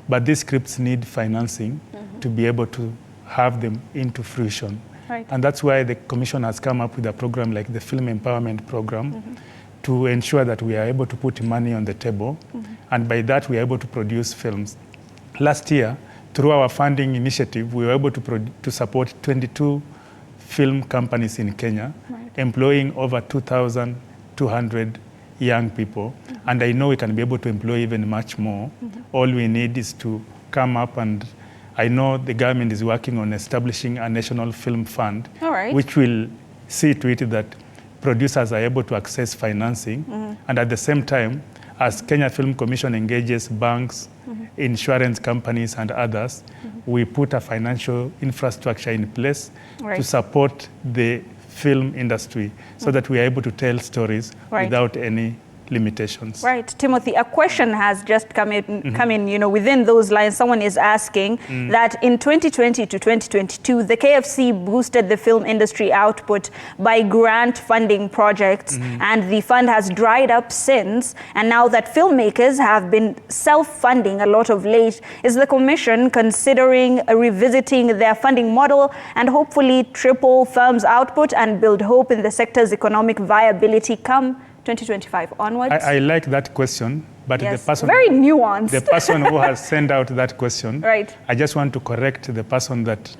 but these scripts need financing to be able to have them into fruition. Right. And that's why the Commission has come up with a program like the Film Empowerment Program to ensure that we are able to put money on the table, and by that we are able to produce films. Last year, through our funding initiative, we were able to support 22 film companies in Kenya, employing over 2,200 young people. And I know we can be able to employ even much more. All we need is to come up, and I know the government is working on establishing a national film fund, which will see to it that producers are able to access financing. And at the same time, as Kenya Film Commission engages banks, insurance companies and others, we put a financial infrastructure in place to support the film industry so that we are able to tell stories without any limitations. Right. Timothy, a question has just come in, you know, within those lines. Someone is asking that in 2020 to 2022, the KFC boosted the film industry output by grant funding projects, and the fund has dried up since. And now that filmmakers have been self-funding a lot of late, is the Commission considering revisiting their funding model and hopefully triple films output and build hope in the sector's economic viability come 2025 onwards? I like that question, but the person very nuanced. The person who has sent out that question, I just want to correct the person that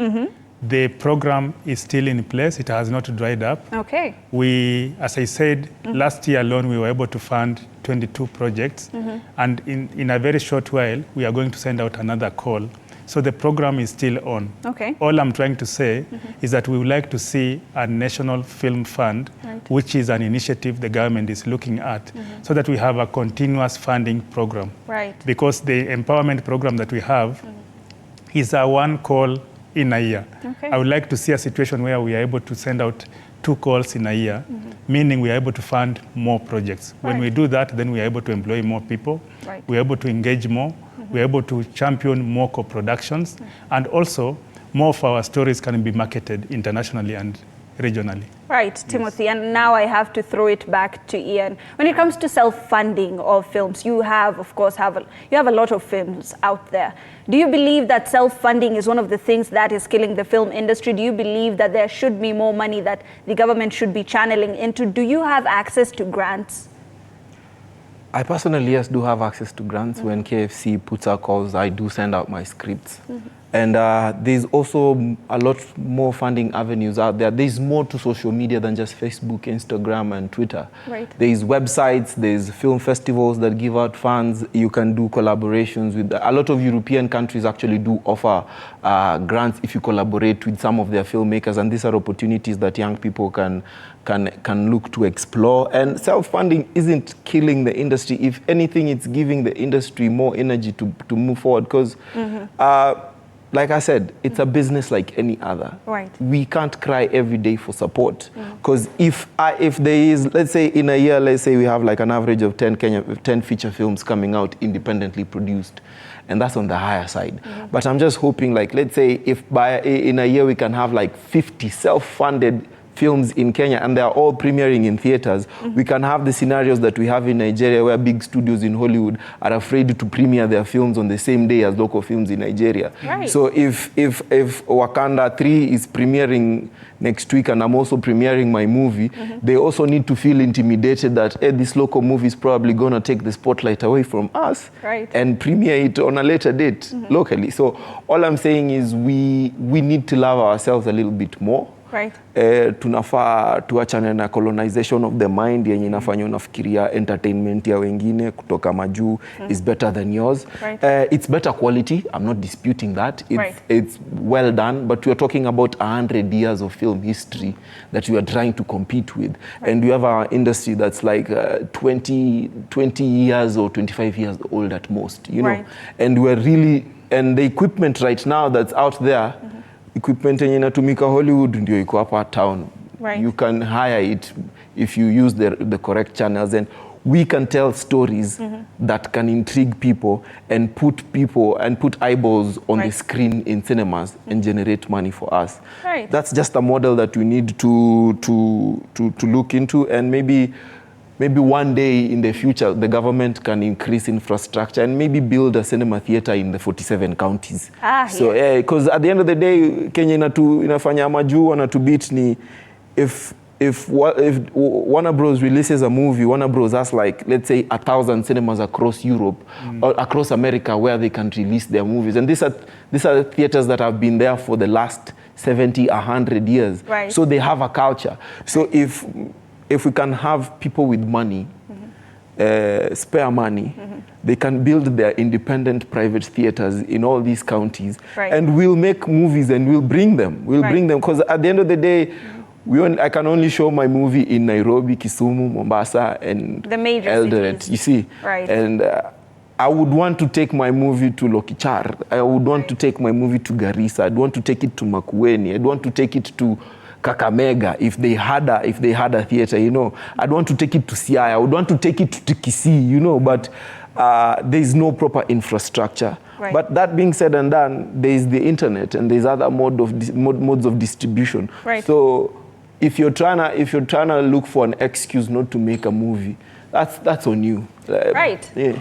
the program is still in place. It has not dried up. Okay. We, as I said, last year alone we were able to fund 22 projects, and in a very short while we are going to send out another call. So the program is still on. Okay. All I'm trying to say is that we would like to see a national film fund, which is an initiative the government is looking at, so that we have a continuous funding program. Right. Because the empowerment program that we have is a one call in a year. Okay. I would like to see a situation where we are able to send out 2 calls in a year, meaning we are able to fund more projects. When we do that, then we are able to employ more people. We are able to engage more. We're able to champion more co-productions, and also more of our stories can be marketed internationally and regionally. Right, Timothy, and now I have to throw it back to Ian. When it comes to self-funding of films, you have, of course, you have a lot of films out there. Do you believe that self-funding is one of the things that is killing the film industry? Do you believe that there should be more money that the government should be channeling into? Do you have access to grants? I personally, yes, do have access to grants. When KFC puts out calls, I do send out my scripts. And there's also a lot more funding avenues out there. There's more to social media than just Facebook, Instagram, and Twitter. There's websites, there's film festivals that give out funds. You can do collaborations with, a lot of European countries actually do offer grants if you collaborate with some of their filmmakers, and these are opportunities that young people can look to explore. And self-funding isn't killing the industry. If anything, it's giving the industry more energy to move forward, because like I said, it's a business like any other. We can't cry every day for support, because if there is, let's say in a year, let's say we have like an average of 10 feature films coming out independently produced, and that's on the higher side. But I'm just hoping, like, let's say if in a year we can have like 50 self-funded films in Kenya, and they're all premiering in theaters, we can have the scenarios that we have in Nigeria, where big studios in Hollywood are afraid to premiere their films on the same day as local films in Nigeria. So if Wakanda 3 is premiering next week and I'm also premiering my movie, they also need to feel intimidated that, hey, this local movie is probably going to take the spotlight away from us and premiere it on a later date locally. So all I'm saying is we need to love ourselves a little bit more. Tunafaa tuachane na colonization of the mind yenye inafanya unafikiria entertainment ya wengine kutoka majuu is better than yours. It's better quality, I'm not disputing that. It's well done, but we are talking about 100 years of film history that we are trying to compete with. And we have our industry that's like 20 years or 25 years old at most, you know. And we're really, and the equipment right now that's out there, equipment yenye inatumika Hollywood ndio iko hapa town. You can hire it if you use the correct channels, and we can tell stories that can intrigue people and put eyeballs on the screen in cinemas and generate money for us. That's just a model that we need to look into, and maybe maybe one day in the future, the government can increase infrastructure and maybe build a cinema theater in the 47 counties. So, because at the end of the day, Kenya inafanya majuu wanatubit ni if Warner Bros releases a movie, Warner Bros has like, let's say 1,000 cinemas across Europe or across America where they can release their movies. And these are theaters that have been there for the last 70, 100 years. Right. So they have a culture. So if we can have people with money, spare money, they can build their independent private theaters in all these counties. Right. And we'll make movies and we'll bring them. We'll bring them, because at the end of the day, I can only show my movie in Nairobi, Kisumu, Mombasa, and the major Eldoret, cities. you see. Right. And I would want to take my movie to Lokichar. I would want to take my movie to Garissa. I'd want to take it to Makueni. I'd want to take it to Kakamega if they had a theater, you know. I'd want to take it to Siaya. I would want to take it to Kisii, you know, but there's no proper infrastructure. Right. But that being said and done, there's the internet and there's other modes of distribution. Right. So if you're trying to look for an excuse not to make a movie, that's on you. Right. Yeah.